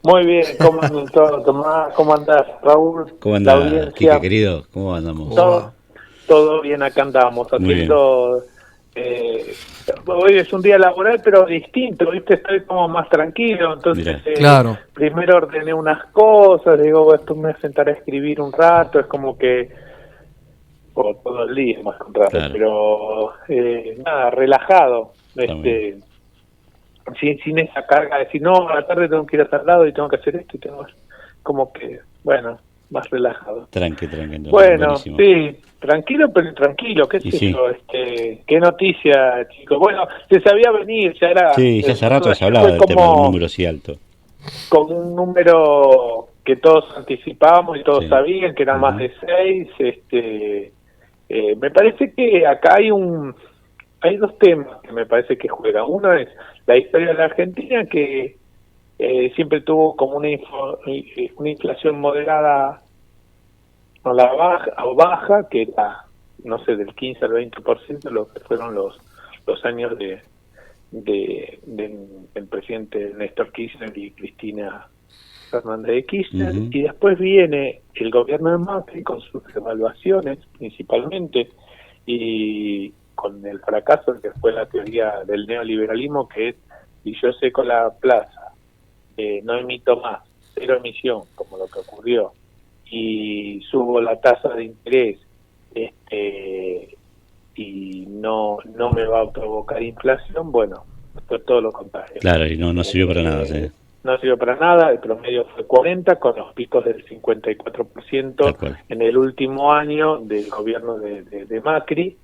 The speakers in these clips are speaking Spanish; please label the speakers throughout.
Speaker 1: Muy bien, ¿cómo andan todos, Tomás? ¿Cómo andás, Raúl?
Speaker 2: ¿Cómo
Speaker 1: La
Speaker 2: anda, Quique
Speaker 1: audiencia,
Speaker 2: querido? ¿Cómo andamos?
Speaker 3: ¿Cómo
Speaker 1: todo,
Speaker 3: va?
Speaker 1: todo bien, acá andamos,
Speaker 2: Muy bien.
Speaker 1: haciendo... eh, hoy es un día laboral, pero distinto, ¿viste? Estoy como más tranquilo, entonces
Speaker 2: Mirá,
Speaker 3: Claro,
Speaker 1: primero ordené unas cosas, digo, bueno, esto me sentaré a escribir un rato, es como que... o todo el día más que un rato,
Speaker 2: claro,
Speaker 1: pero nada, relajado,
Speaker 2: está muy bien.
Speaker 1: sin esa carga de decir, no, a la tarde tengo que ir a tal lado y tengo que hacer esto y tengo como que, bueno, más relajado.
Speaker 2: Tranqui, tranqui, entonces,
Speaker 1: Bueno,
Speaker 2: buenísimo.
Speaker 1: sí, tranquilo, pero tranquilo, qué
Speaker 2: Y
Speaker 1: sé
Speaker 2: sí,
Speaker 1: yo, qué noticia, chicos. Bueno, se sabía venir, ya era,
Speaker 2: sí, ya hace rato que se
Speaker 1: ayer
Speaker 2: hablaba
Speaker 1: fue
Speaker 2: del tema de un número así alto.
Speaker 1: como un número que todos anticipábamos y todos
Speaker 2: Sí.
Speaker 1: sabían que era más
Speaker 2: Ujú.
Speaker 1: de 6. Me parece que acá hay dos temas que me parece que juegan. Uno es la historia de la Argentina, que siempre tuvo como una inflación moderada a la baja, o baja, que era, no sé, del 15 al 20%, lo que fueron los años del presidente Néstor Kirchner y Cristina Fernández de Kirchner,
Speaker 2: Ujú.
Speaker 1: y después viene el gobierno de Macri con sus evaluaciones principalmente, y con el fracaso que fue la teoría del neoliberalismo, que es, si yo seco la plaza, no emito más, cero emisión, como lo que ocurrió, y subo la tasa de interés, y no me va a provocar inflación, bueno, esto es todo lo contrario.
Speaker 2: Claro, y no sirvió para nada, sí.
Speaker 1: No sirvió para nada, el promedio fue 40, con los picos del
Speaker 2: Tal
Speaker 1: 54%
Speaker 2: cual.
Speaker 1: en el último año del gobierno de Macri,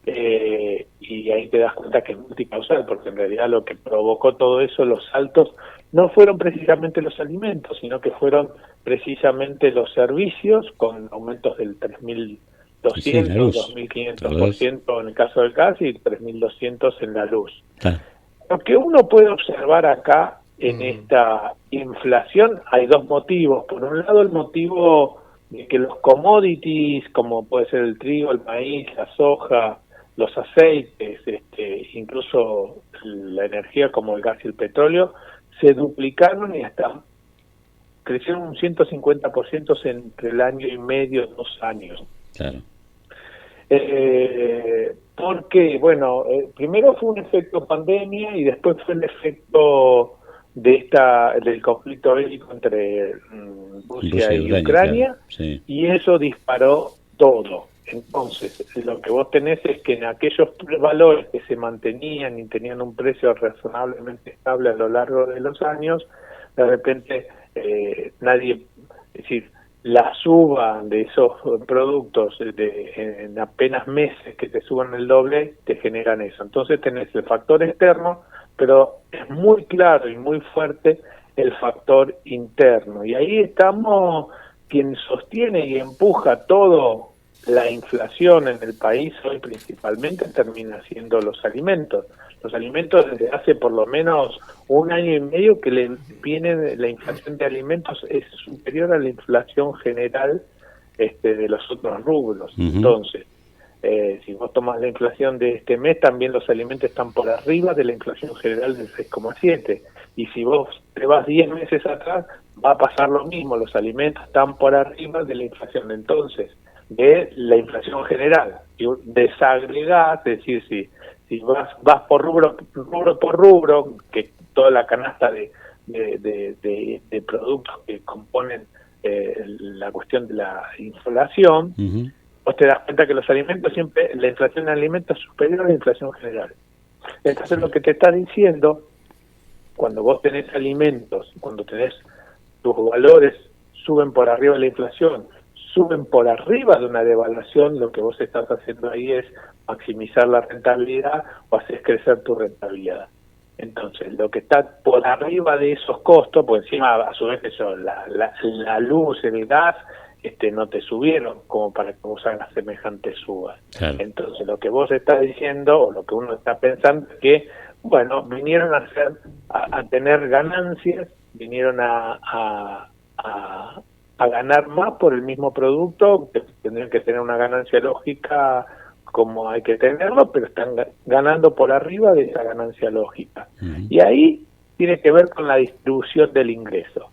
Speaker 1: y ahí te das cuenta que es multicausal, porque en realidad lo que provocó todo eso, los saltos, no fueron precisamente los alimentos, sino que fueron precisamente los servicios, con aumentos del
Speaker 2: Y sí, la
Speaker 1: 3.200,
Speaker 2: luz, ¿te acordás?
Speaker 1: 2.500% en el caso del gas y 3.200 en la luz.
Speaker 2: Claro.
Speaker 1: Lo que uno puede observar acá en
Speaker 3: mm,
Speaker 1: esta inflación, hay dos motivos. Por un lado, el motivo de que los commodities, como puede ser el trigo, el maíz, la soja, los aceites, incluso la energía como el gas y el petróleo, se duplicaron y hasta crecieron un 150% entre el año y medio, 2 años.
Speaker 2: Claro.
Speaker 1: Porque, bueno, primero fue un efecto pandemia y después fue el efecto del conflicto bélico entre Rusia
Speaker 2: Rusia y
Speaker 1: y
Speaker 2: Ucrania, claro.
Speaker 1: Ucrania,
Speaker 2: Sí.
Speaker 1: y eso disparó todo. Entonces, lo que vos tenés es que en aquellos valores que se mantenían y tenían un precio razonablemente estable a lo largo de los años, de repente nadie, es decir, la suba de esos productos en apenas meses que te suban el doble, te generan eso. Entonces tenés el factor externo, pero es muy claro y muy fuerte el factor interno. Y ahí estamos, quien sostiene y empuja todo la inflación en el país hoy principalmente termina siendo los alimentos. Los alimentos desde hace por lo menos 1 año y medio que la inflación de alimentos es superior a la inflación general de los otros rubros.
Speaker 2: Ujú.
Speaker 1: Entonces, si vos tomas la inflación de este mes, también los alimentos están por arriba de la inflación general del 6,7. Y si vos te vas 10 meses atrás, va a pasar lo mismo, los alimentos están por arriba de la inflación. Entonces, de la inflación general, y desagregás, es decir, si vas por rubro por rubro, que toda la canasta de productos que componen la cuestión de la inflación,
Speaker 2: Ujú.
Speaker 1: vos te das cuenta que los alimentos siempre, la inflación en alimentos es superior a la inflación general. Entonces lo que te está diciendo, cuando vos tenés alimentos, cuando tenés tus valores suben por arriba de la inflación, suben por arriba de una devaluación, lo que vos estás haciendo ahí es maximizar la rentabilidad o hacer crecer tu rentabilidad. Entonces, lo que está por arriba de esos costos, pues encima a su vez eso, la luz, el gas, no te subieron como para que vos hagas semejantes subas.
Speaker 2: Claro.
Speaker 1: Entonces, lo que vos estás diciendo o lo que uno está pensando es que, bueno, vinieron a tener ganancias, vinieron a ganar más por el mismo producto, que tendrían que tener una ganancia lógica como hay que tenerlo, pero están ganando por arriba de esa ganancia lógica.
Speaker 2: Ujú.
Speaker 1: Y ahí tiene que ver con la distribución del ingreso.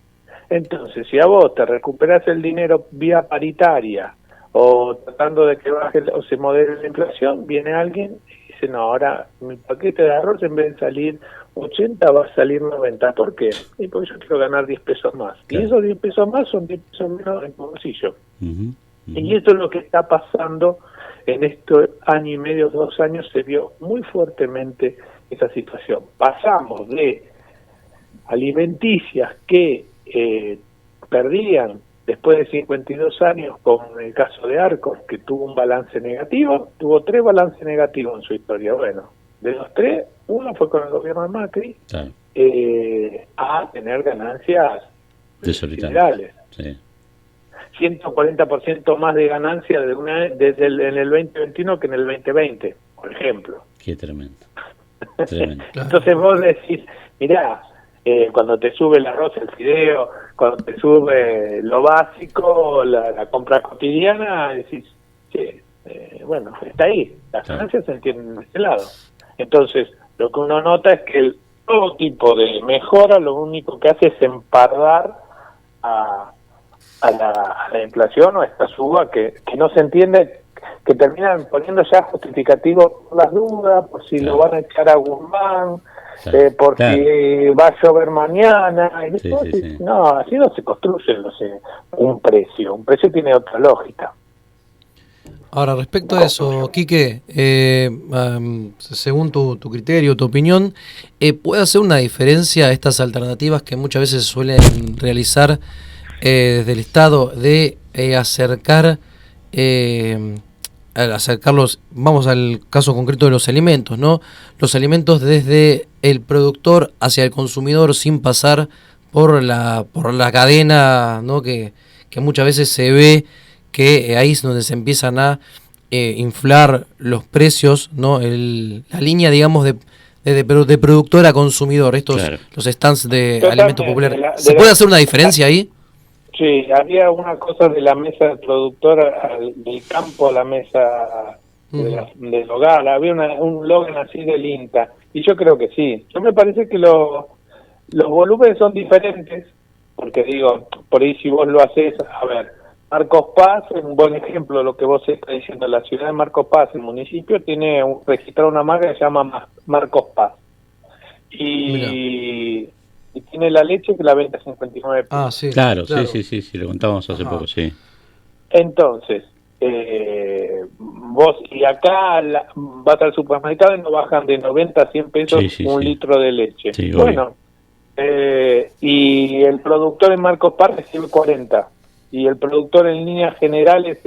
Speaker 1: Entonces, si a vos te recuperás el dinero vía paritaria o tratando de que baje o se modere la inflación, viene alguien y dice, no, ahora mi paquete de arroz en vez de salir 80 va a salir 90. ¿Por qué? Y porque yo quiero ganar 10 pesos más.
Speaker 2: Claro.
Speaker 1: Y esos 10 pesos más son 10 pesos menos en tu bolsillo.
Speaker 2: Uh-huh.
Speaker 1: Y eso es lo que está pasando en este año y medio, 2 años, se vio muy fuertemente esa situación. Pasamos de alimenticias que perdían después de 52 años, como en el caso de Arcos, que tuvo un balance negativo, tuvo 3 balances negativos en su historia. Bueno, de los 3, uno fue con el gobierno de Macri,
Speaker 2: claro,
Speaker 1: a tener ganancias
Speaker 2: desorbitadas. Sí.
Speaker 1: 140% más de ganancia desde en el 2021 que en el 2020, por ejemplo.
Speaker 2: Qué tremendo. Tremendo.
Speaker 1: Entonces vos decís, mirá, cuando te sube el arroz, el fideo, cuando te sube lo básico, la compra cotidiana, decís, che, bueno, está ahí, las ganancias se entienden de ese lado. Entonces, lo que uno nota es que todo tipo de mejora lo único que hace es empardar a la inflación o a esta suba que no se entiende, que terminan poniendo ya justificativos por las dudas, por si lo van a echar a Guzmán, por si va a llover mañana. Y sí. No, así no se construye un precio. Un precio tiene otra lógica.
Speaker 3: Ahora, respecto a eso, Quique, según tu criterio, tu opinión, ¿puede hacer una diferencia estas alternativas que muchas veces suelen realizar desde el Estado de acercarlos, vamos al caso concreto de los alimentos, ¿no? Los alimentos desde el productor hacia el consumidor sin pasar por la cadena, ¿no? Que muchas veces se ve que ahí es donde se empiezan a inflar los precios, ¿no? La línea, digamos, de productor a consumidor, los stands de alimentos populares. ¿Se puede hacer una diferencia ahí?
Speaker 1: Sí, había una cosa de la mesa del productor del campo a la mesa del hogar, había un logan así del INTA, y yo creo que sí. Yo me parece que los volúmenes son diferentes, porque digo, por ahí si vos lo haces, a ver, Marcos Paz es un buen ejemplo de lo que vos estás diciendo. La ciudad de Marcos Paz, el municipio, tiene registrado una marca que se llama Marcos Paz. Y tiene la leche que la vende a 59 pesos.
Speaker 2: Ah, sí. Claro, sí, lo contábamos hace poco, sí.
Speaker 1: Entonces, vos, y acá vas al supermercado y no bajan de 90 a 100 pesos litro de leche.
Speaker 2: Sí,
Speaker 1: bueno, y el productor en Marcos Paz recibe 40. Y el productor en líneas generales,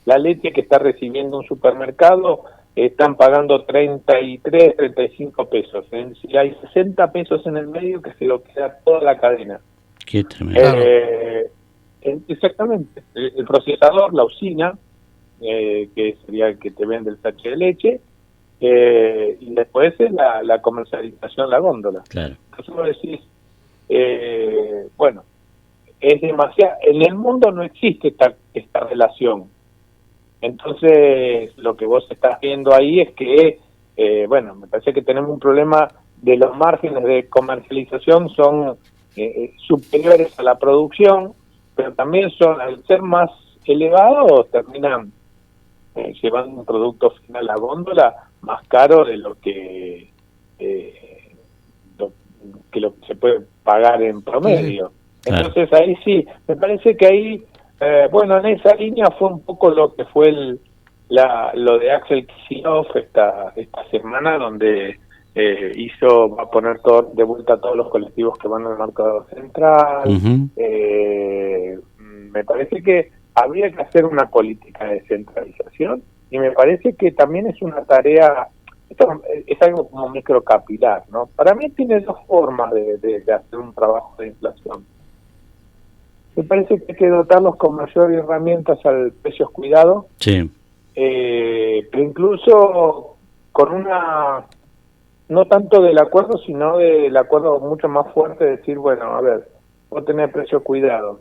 Speaker 1: la leche que está recibiendo un supermercado, están pagando 33, 35 pesos. Si hay 60 pesos en el medio que se lo queda toda la cadena.
Speaker 2: Qué tremendo.
Speaker 1: Exactamente. El procesador, la usina, que sería el que te vende el sache de leche, y después es la comercialización, la góndola.
Speaker 2: Claro.
Speaker 1: Entonces vos decís, bueno, es demasiado. En el mundo no existe esta relación. Entonces, lo que vos estás viendo ahí es que, bueno, me parece que tenemos un problema de los márgenes de comercialización son superiores a la producción, pero también son, al ser más elevados, terminan llevando un producto final a góndola más caro de lo que se puede pagar en promedio. Entonces ahí sí, me parece que ahí, bueno, en esa línea fue un poco lo que fue lo de Axel Kicillof esta semana, donde va a poner de vuelta a todos los colectivos que van al mercado central. Me parece que habría que hacer una política de descentralización, y me parece que también es una tarea, esto es algo como microcapilar, ¿no? Para mí tiene dos formas de hacer un trabajo de inflación. Me parece que hay que dotarlos con mayor herramientas al precios cuidados, pero incluso con no tanto del acuerdo, sino del acuerdo mucho más fuerte, de decir, bueno, a ver, vos tenés precios cuidados,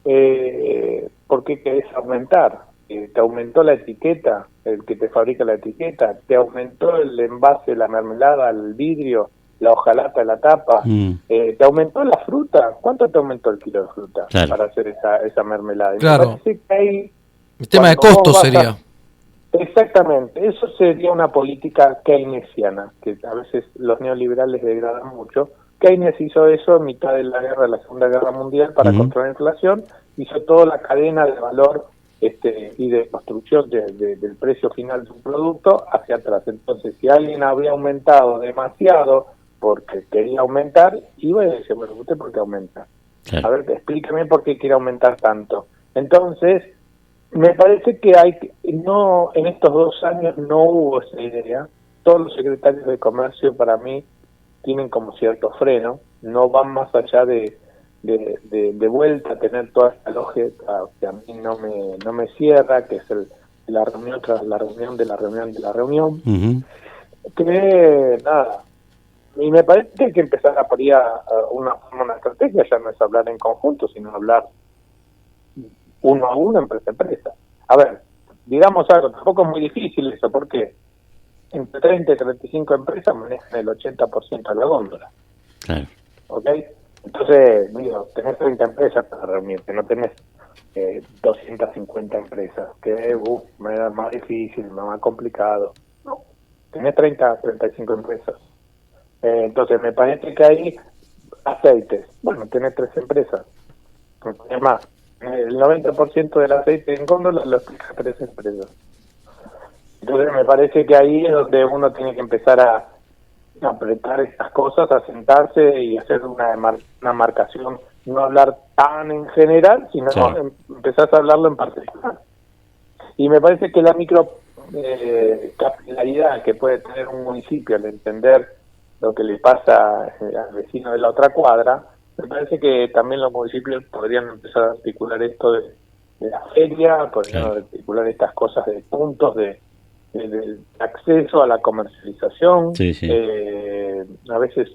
Speaker 1: ¿por qué querés aumentar? ¿Te aumentó la etiqueta, el que te fabrica la etiqueta? ¿Te aumentó el envase, la mermelada, el vidrio? la hojalata de la tapa. ¿Te aumentó la fruta? ¿Cuánto te aumentó el kilo de fruta para hacer esa mermelada?
Speaker 3: Claro.
Speaker 1: Me parece que hay,
Speaker 3: el tema de costos sería.
Speaker 1: Exactamente, eso sería una política keynesiana, que a veces los neoliberales degradan mucho. Keynes hizo eso en mitad de la Segunda Guerra Mundial para controlar la inflación, hizo toda la cadena de valor y de construcción del precio final de un producto hacia atrás. Entonces, si alguien había aumentado demasiado porque quería aumentar, iba y decía, bueno, ¿usted por qué aumenta? A ver, explíqueme por qué quiere aumentar tanto. Entonces, me parece que en estos 2 años no hubo esa idea. Todos los secretarios de comercio para mí tienen como cierto freno, no van más allá de vuelta a tener toda esta lógica que a mí no me cierra, que es la reunión tras la reunión de la reunión de la reunión. Que nada, y me parece que hay que empezar a poner una estrategia, ya no es hablar en conjunto, sino hablar uno a uno, empresa a empresa. A ver, digamos algo, tampoco es muy difícil eso, porque entre 30 y 35 empresas manejan el 80% de la góndola.
Speaker 2: Claro.
Speaker 1: ¿Ok? Entonces, digo, tenés 30 empresas para reunirte, no tenés 250 empresas, que me da más difícil, más complicado. No, tenés 35 empresas. Entonces, me parece que hay aceites. Bueno, tenés 3 empresas. Es más, el 90% del aceite en góndola lo explica 3 empresas. Entonces me parece que ahí es donde uno tiene que empezar a apretar estas cosas, a sentarse y hacer una marcación, no hablar tan en general, sino empezar a hablarlo en particular. Y me parece que la capilaridad que puede tener un municipio al entender lo que le pasa al vecino de la otra cuadra, me parece que también los municipios podrían empezar a articular esto de la feria, podrían articular estas cosas de puntos, del acceso a la comercialización. A veces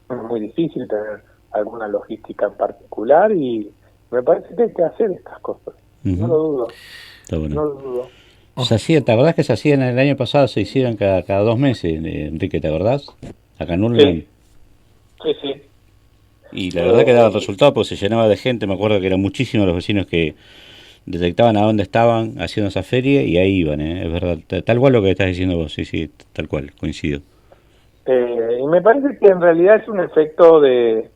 Speaker 1: es muy difícil tener alguna logística en particular y me parece que hay que hacer estas cosas. No lo dudo.
Speaker 2: Está bueno.
Speaker 1: No lo dudo.
Speaker 2: Se hacía, ¿te acordás que se hacían el año pasado? Se hicieron cada 2 meses, Enrique, ¿te acordás? Acá en Urlingan.
Speaker 1: Sí.
Speaker 2: Y la verdad que daba resultado porque se llenaba de gente. Me acuerdo que eran muchísimos los vecinos que detectaban a dónde estaban haciendo esa feria y ahí iban, es verdad. Tal cual lo que estás diciendo vos, sí, tal cual, coincido.
Speaker 1: Y me parece que en realidad es un efecto de...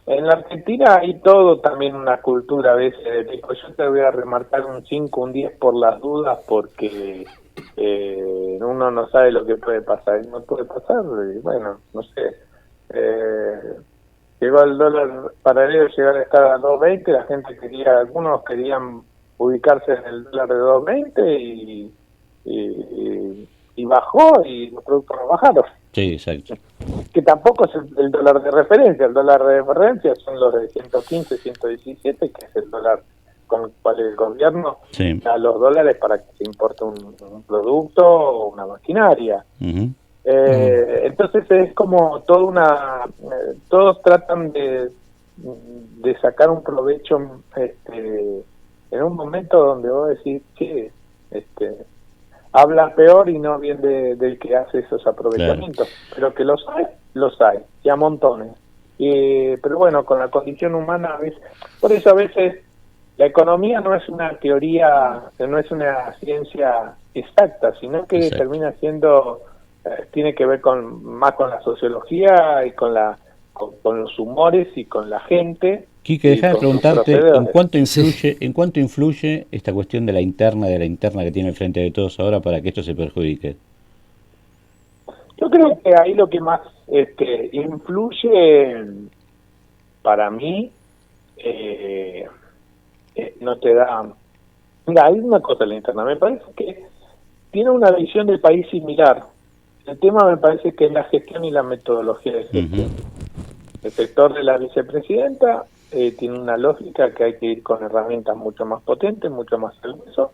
Speaker 1: En la Argentina hay todo también una cultura a veces de tipo, yo te voy a remarcar un 5, un 10 por las dudas porque uno no sabe lo que puede pasar. Y no puede pasar, bueno, no sé. Llegó el dólar paralelo, llegar a estar a 2.20, algunos querían ubicarse en el dólar de 2.20 y bajó y los productos no bajaron.
Speaker 2: Sí, exacto.
Speaker 1: Que tampoco es el dólar de referencia. El dólar de referencia son los de 115, 117, que es el dólar con el cual el gobierno da los dólares para que se importe un producto o una maquinaria. Entonces es como todos tratan de sacar un provecho en un momento donde vos decís, che, habla peor y no bien del que hace esos aprovechamientos, pero que los hay, y a montones. Pero bueno, con la condición humana, a veces, por eso a veces la economía no es una teoría, no es una ciencia exacta, sino que termina siendo, tiene que ver más con la sociología y con los humores y con la gente.
Speaker 2: Quique, deja de preguntarte ¿en cuánto influye esta cuestión de la interna que tiene el Frente de Todos ahora para que esto se perjudique?
Speaker 1: Yo creo que ahí lo que más influye para mí no te da... Mira, hay una cosa en la interna, me parece que tiene una visión del país similar. El tema me parece que es la gestión y la metodología de gestión. El sector de la vicepresidenta tiene una lógica que hay que ir con herramientas mucho más potentes, mucho más al hueso,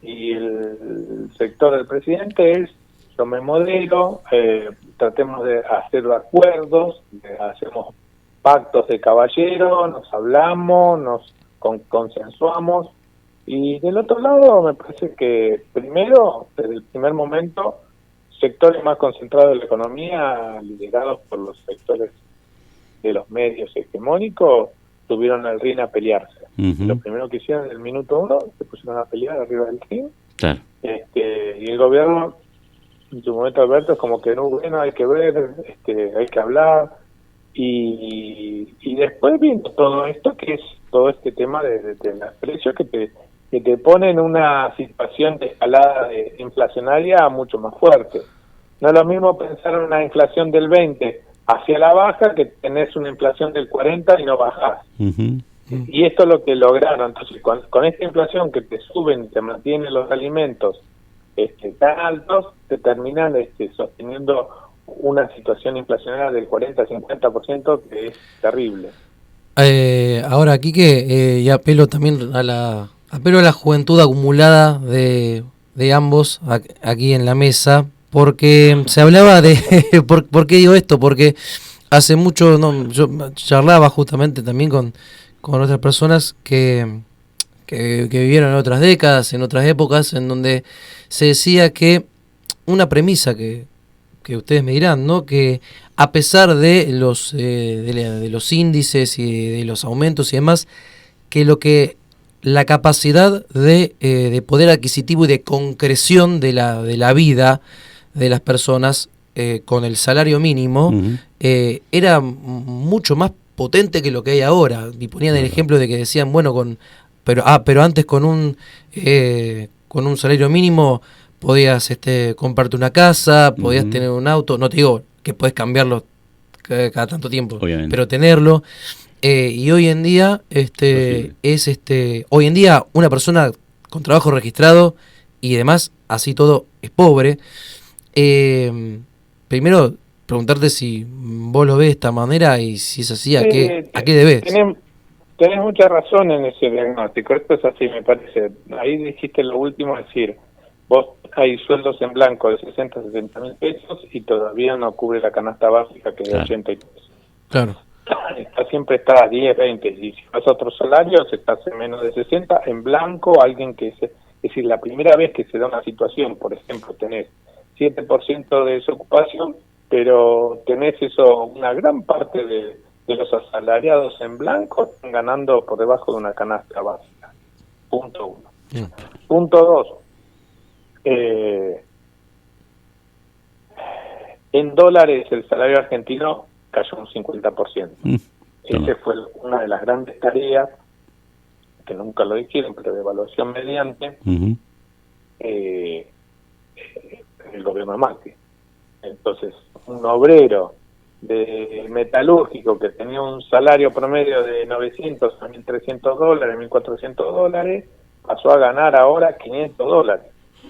Speaker 1: y el sector del presidente es, yo me modelo, tratemos de hacer acuerdos, hacemos pactos de caballero, nos hablamos, nos consensuamos, y del otro lado me parece que primero, desde el primer momento, sectores más concentrados de la economía, liderados por los sectores de los medios hegemónicos, subieron al ring a pelearse. Lo primero que hicieron en el minuto 1, se pusieron a pelear arriba del ring.
Speaker 2: Claro.
Speaker 1: Y el gobierno, en su momento, Alberto, es como que no, bueno, hay que ver, hay que hablar. Y después viene todo esto, que es todo este tema de los precios que te pone en una situación de escalada inflacionaria mucho más fuerte. No es lo mismo pensar en una inflación del 20 hacia la baja que tenés una inflación del 40 y no bajás. Y esto es lo que lograron. Entonces, con esta inflación que te suben y te mantienen los alimentos tan altos, te terminan sosteniendo una situación inflacionaria del 40-50%, que es terrible.
Speaker 3: Ahora, Quique, y apelo también a la juventud acumulada de ambos aquí en la mesa, porque se hablaba de... ¿Por qué digo esto? Porque hace mucho, yo charlaba justamente también con otras personas que vivieron en otras décadas, en otras épocas, en donde se decía que una premisa que ustedes me dirán, ¿no? Que a pesar de los índices y de los aumentos y demás, que la capacidad de poder adquisitivo y de concreción de la vida de las personas con el salario mínimo era mucho más potente que lo que hay ahora. Y ponían el ejemplo de que decían, bueno, pero antes con un salario mínimo podías comprarte una casa, podías tener un auto, no te digo que podés cambiarlo cada tanto tiempo, obviamente, pero tenerlo. Y hoy en día hoy en día una persona con trabajo registrado y demás, así todo, es pobre. Primero preguntarte si vos lo ves de esta manera y si es así, ¿a qué debes?
Speaker 1: Tenés mucha razón en ese diagnóstico, esto es así, me parece. Ahí dijiste lo último, es decir, vos hay sueldos en blanco de 60, 70 mil pesos y todavía no cubre la canasta básica, que es de 80 pesos.
Speaker 3: Claro.
Speaker 1: Siempre está a 10, 20, y si vas a otros salarios, estás en menos de 60, en blanco, alguien que es decir, la primera vez que se da una situación, por ejemplo, tenés 7% de desocupación, pero tenés una gran parte de los asalariados en blanco están ganando por debajo de una canasta básica. Punto 1. Punto 2. En dólares el salario argentino cayó un 50%. Esa fue una de las grandes tareas, que nunca lo dijeron, pero de evaluación mediante el gobierno de Macri. Entonces, un obrero de metalúrgico que tenía un salario promedio de 900 a 1.300 dólares, 1.400 dólares, pasó a ganar ahora 500 dólares.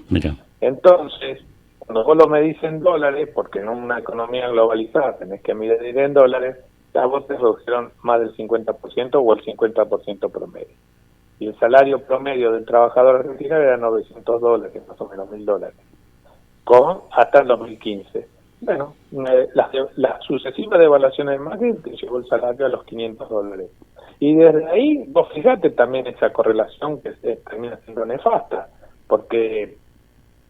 Speaker 2: Mira.
Speaker 1: Entonces, cuando vos lo medís en dólares, porque en una economía globalizada tenés que medir en dólares, a vos te redujeron más del 50% o el 50% promedio. Y el salario promedio del trabajador argentino era 900 dólares, más o menos 1.000 dólares, hasta el 2015. Bueno, la sucesiva devaluación de Macri te llevó el salario a los 500 dólares. Y desde ahí, vos fijate también esa correlación que termina siendo nefasta, porque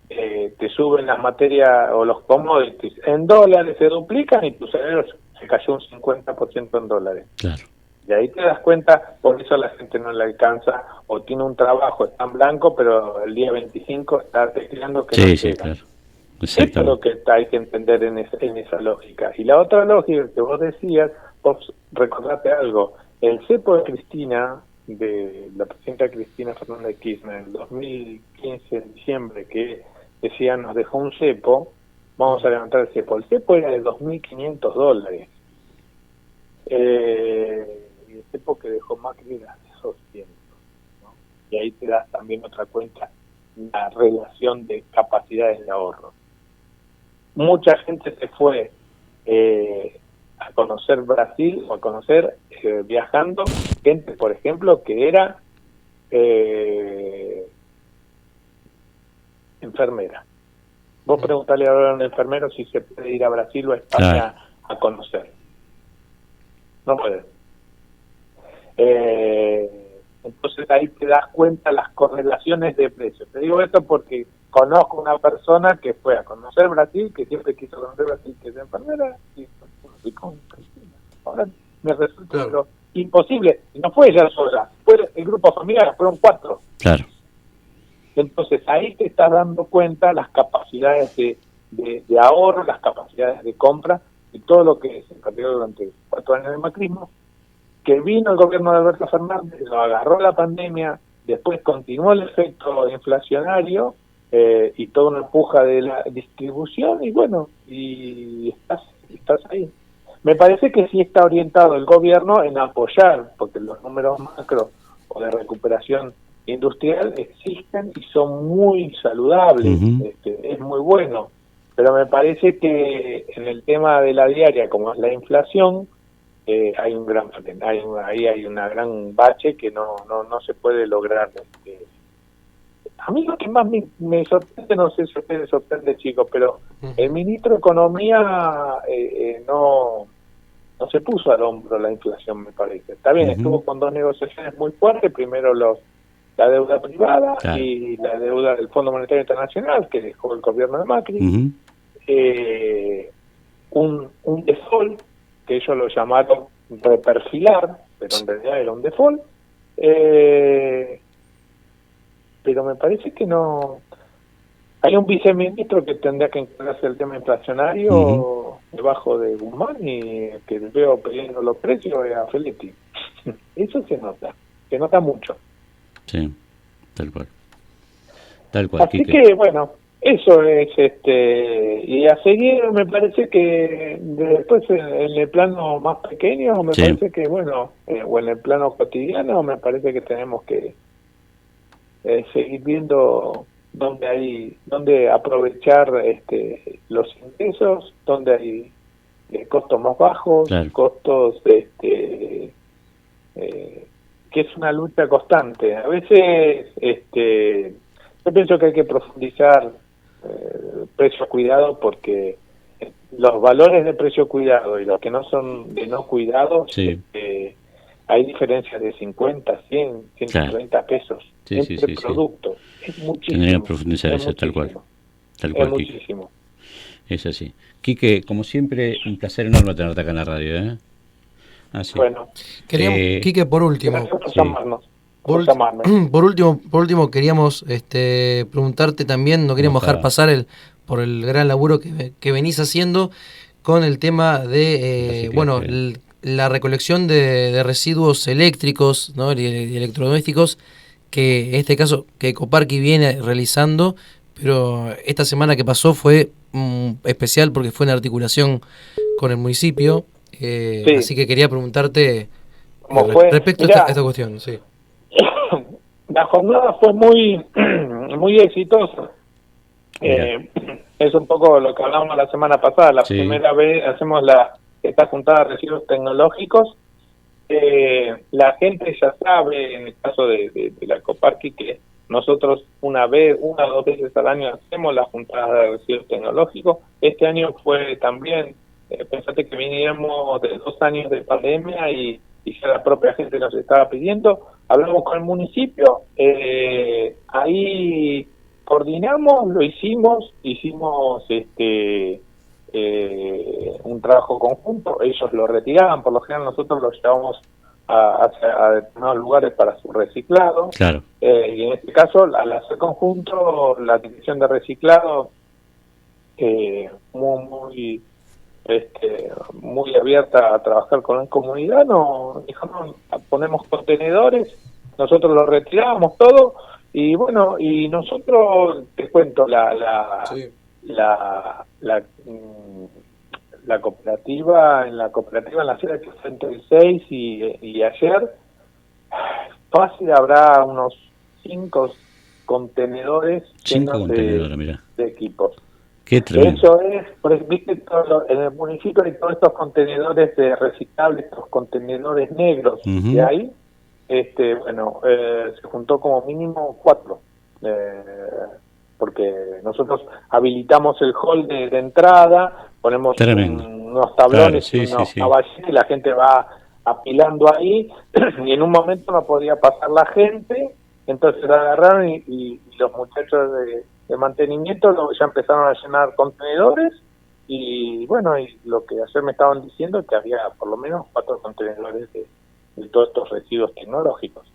Speaker 1: te suben las materias o los commodities en dólares, se duplican y tu salario se cayó un 50% en dólares.
Speaker 2: Claro. Y
Speaker 1: ahí te das cuenta, por eso la gente no le alcanza, o tiene un trabajo, está en blanco, pero el día 25 está tecleando que no llega. Claro. Esto es lo que hay que entender en esa lógica. Y la otra lógica que vos decías, vos recordate algo, el cepo de Cristina, de la presidenta Cristina Fernández de Kirchner, en el 2015, en diciembre, que decía, nos dejó un cepo, vamos a levantar el cepo. El cepo era de 2.500 dólares. Y el cepo que dejó Macri era de 200, ¿no? Y ahí te das también otra cuenta, la relación de capacidades de ahorro. Mucha gente se fue a conocer Brasil o a conocer viajando, gente, por ejemplo, que era enfermera. Vos preguntale ahora a un enfermero si se puede ir a Brasil o a España a conocer. No puede. Entonces, ahí te das cuenta las correlaciones de precios. Te digo esto porque conozco una persona que fue a conocer Brasil, que siempre quiso conocer Brasil, que es enfermera, y fui con Cristina. Ahora me resulta pero imposible. Y no fue ella sola, fue el grupo familiar, fueron 4.
Speaker 2: Claro.
Speaker 1: Entonces ahí te estás dando cuenta las capacidades de ahorro, las capacidades de compra y todo lo que se perdió durante 4 años de macrismo, que vino el gobierno de Alberto Fernández, lo agarró la pandemia, después continuó el efecto inflacionario y toda una puja de la distribución y bueno, y estás ahí. Me parece que sí está orientado el gobierno en apoyar, porque los números macro o de recuperación industrial existen y son muy saludables, es muy bueno, pero me parece que en el tema de la diaria, como es la inflación, hay un gran hay una gran bache que no se puede lograr. A mí lo que más me sorprende, no sé si a ustedes sorprende, chicos, pero el ministro de Economía no se puso al hombro la inflación, me parece. Está bien, estuvo con 2 negociaciones muy fuertes, primero la deuda privada y la deuda del Fondo Monetario Internacional, que dejó el gobierno de Macri, un default, que ellos lo llamaron reperfilar, pero en realidad era un default, pero me parece que no... Hay un viceministro que tendría que encargarse del tema inflacionario debajo de Guzmán y que veo peleando los precios a Feletti. Eso se nota mucho.
Speaker 2: Sí, tal cual.
Speaker 1: Así que bueno, eso es y a seguir me parece que después en el plano más pequeño me parece que bueno, o en el plano cotidiano me parece que tenemos que seguir viendo dónde aprovechar los ingresos, dónde hay costos más bajos, costos que es una lucha constante. A veces yo pienso que hay que profundizar precio cuidado, porque los valores de precio cuidado y los que no son de no cuidado, hay diferencias de 50, 100, 130 pesos entre productos. Es muchísimo.
Speaker 2: Tendría que profundizar eso, tal cual.
Speaker 1: Es muchísimo.
Speaker 2: Es así. Quique, como siempre, un placer enorme tenerte acá en la radio.
Speaker 1: Bueno.
Speaker 3: Quique, por último.
Speaker 1: Gracias por llamarnos.
Speaker 3: Por último queríamos preguntarte también, no queríamos dejar pasar por el gran laburo que venís haciendo con el tema de la recolección de residuos eléctricos, ¿no? y electrodomésticos, que en este caso que Ecoparky viene realizando, pero esta semana que pasó fue especial porque fue en articulación con el municipio, así que quería preguntarte respecto a esta cuestión. Sí.
Speaker 1: La jornada fue muy exitosa. Es un poco lo que hablamos la semana pasada. La primera vez hacemos esta juntada de residuos tecnológicos. La gente ya sabe, en el caso de la Ecoparky, que nosotros una o 2 veces al año hacemos la juntada de residuos tecnológicos. Este año fue también, pensate que viníamos de 2 años de pandemia y ya la propia gente nos estaba pidiendo. Hablamos con el municipio, ahí coordinamos, lo hicimos un trabajo conjunto. Ellos lo retiraban, por lo general nosotros lo llevamos a determinados lugares para su reciclado. Y en este caso, al hacer conjunto, la dirección de reciclado muy abierta a trabajar con la comunidad, nos dijeron, ponemos contenedores, nosotros los retiramos todo, y bueno, y nosotros, te cuento, la cooperativa, en la feria que fue entre el 6 y ayer, fácil habrá unos 5 contenedores llenos de equipos.
Speaker 2: Qué tremendo.
Speaker 1: Eso es, viste, en el municipio hay todos estos contenedores de reciclables, estos contenedores negros, y ahí, se juntó como mínimo 4, porque nosotros habilitamos el hall de entrada, ponemos unos tablones y unos caballitos, y la gente va apilando ahí, y en un momento no podía pasar la gente, entonces la agarraron y los muchachos de mantenimiento ya empezaron a llenar contenedores, y bueno, y lo que ayer me estaban diciendo es que había por lo menos 4 contenedores de todos estos residuos tecnológicos.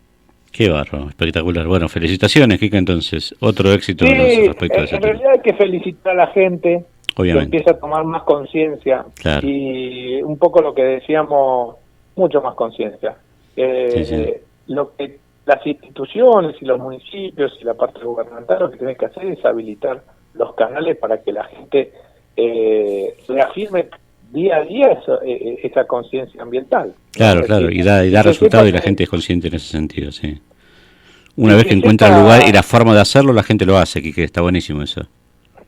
Speaker 2: Qué barro, espectacular. Bueno, felicitaciones, Kika, entonces. Otro éxito
Speaker 1: Sí,
Speaker 2: respecto a ese
Speaker 1: en
Speaker 2: tema.
Speaker 1: realidad hay que felicitar a la gente,
Speaker 2: Obviamente.
Speaker 1: que empieza a tomar más conciencia,
Speaker 2: Claro.
Speaker 1: y un poco lo que decíamos, mucho más conciencia.
Speaker 2: Sí.
Speaker 1: Lo que las instituciones y los municipios y la parte gubernamental lo que tienen que hacer es habilitar los canales para que la gente reafirme día a día esa conciencia ambiental.
Speaker 2: Claro,
Speaker 1: Es
Speaker 2: claro,
Speaker 1: decir,
Speaker 2: y da
Speaker 1: que
Speaker 2: resultado
Speaker 1: sepa
Speaker 2: y la
Speaker 1: que-
Speaker 2: gente es consciente en ese sentido, sí. Una
Speaker 1: y
Speaker 2: vez
Speaker 1: que
Speaker 2: que encuentra el
Speaker 1: sepa-
Speaker 2: lugar y la forma de hacerlo, la gente lo hace, que está buenísimo eso.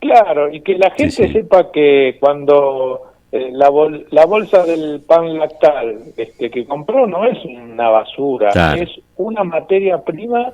Speaker 1: Claro, y que la gente
Speaker 2: Sí.
Speaker 1: sepa que cuando la bolsa del pan lactal que compró no es una basura,
Speaker 2: Claro.
Speaker 1: es una materia prima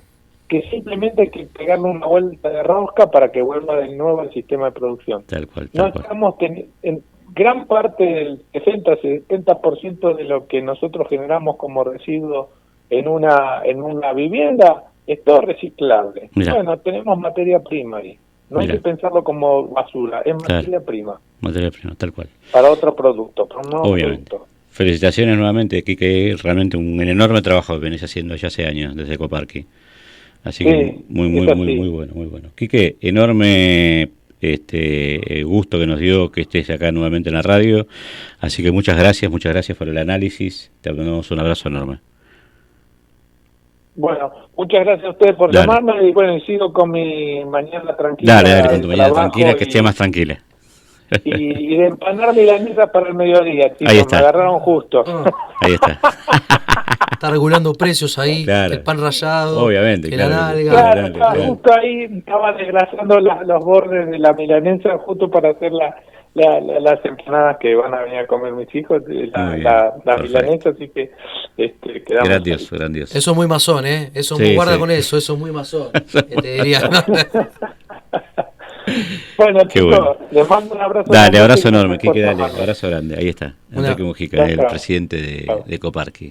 Speaker 1: que simplemente hay que pegarle una vuelta de rosca para que vuelva de nuevo al sistema de producción.
Speaker 2: Tal cual,
Speaker 1: No
Speaker 2: tal cual.
Speaker 1: estamos en gran parte del 60-70% de lo que nosotros generamos como residuo en una vivienda es todo reciclable.
Speaker 2: Mirá.
Speaker 1: Bueno, tenemos materia prima ahí. No
Speaker 2: Mirá.
Speaker 1: hay que pensarlo como basura, es
Speaker 2: Claro.
Speaker 1: materia prima
Speaker 2: Materia prima, tal cual.
Speaker 1: para otro producto, para un nuevo
Speaker 2: Obviamente.
Speaker 1: producto.
Speaker 2: Felicitaciones nuevamente, Kike, realmente un enorme trabajo que venís haciendo ya hace años desde Ecoparque. Así
Speaker 1: Sí,
Speaker 2: que muy
Speaker 1: es así.
Speaker 2: bueno, muy bueno. Kike, enorme gusto que nos dio que estés acá nuevamente en la radio. Así que muchas gracias por el análisis. Te mandamos un abrazo enorme.
Speaker 1: Bueno, muchas gracias a ustedes por
Speaker 2: Dale.
Speaker 1: llamarme y bueno, y sigo con mi mañana tranquila.
Speaker 2: Dale, con
Speaker 1: de
Speaker 2: tu mañana
Speaker 1: trabajo
Speaker 2: tranquila, que esté más tranquila.
Speaker 1: y de empanar milanesa para el mediodía, chicos,
Speaker 2: Ahí está.
Speaker 1: me agarraron justo.
Speaker 2: Ahí está.
Speaker 3: Está regulando precios ahí,
Speaker 2: Claro.
Speaker 3: el pan rallado,
Speaker 2: Obviamente,
Speaker 3: que
Speaker 2: claro.
Speaker 3: la nalga.
Speaker 1: Claro,
Speaker 2: Grande,
Speaker 1: estaba
Speaker 2: claro.
Speaker 1: justo ahí, estaba desgrasando los bordes de la milanesa justo para hacer las empanadas que van a venir a comer mis hijos,
Speaker 2: Muy bien,
Speaker 1: la
Speaker 2: perfecto.
Speaker 1: milanesa, así que quedamos
Speaker 2: Grandioso,
Speaker 1: ahí.
Speaker 2: grandioso.
Speaker 3: Eso es muy masón, ¿eh? Eso
Speaker 2: Sí,
Speaker 3: guarda
Speaker 2: sí.
Speaker 3: con eso es muy masón. Te diría.
Speaker 1: Bueno,
Speaker 2: Qué
Speaker 1: chicos,
Speaker 2: bueno.
Speaker 1: les mando un abrazo.
Speaker 2: Dale,
Speaker 1: grande
Speaker 2: abrazo
Speaker 1: y
Speaker 2: enorme,
Speaker 1: gracias por
Speaker 2: Kike, dale,
Speaker 1: llamarme.
Speaker 2: abrazo grande. Ahí está,
Speaker 3: Una-
Speaker 2: Enrique Mujica,
Speaker 1: Chao,
Speaker 2: el
Speaker 1: chao.
Speaker 2: presidente de Ecoparque.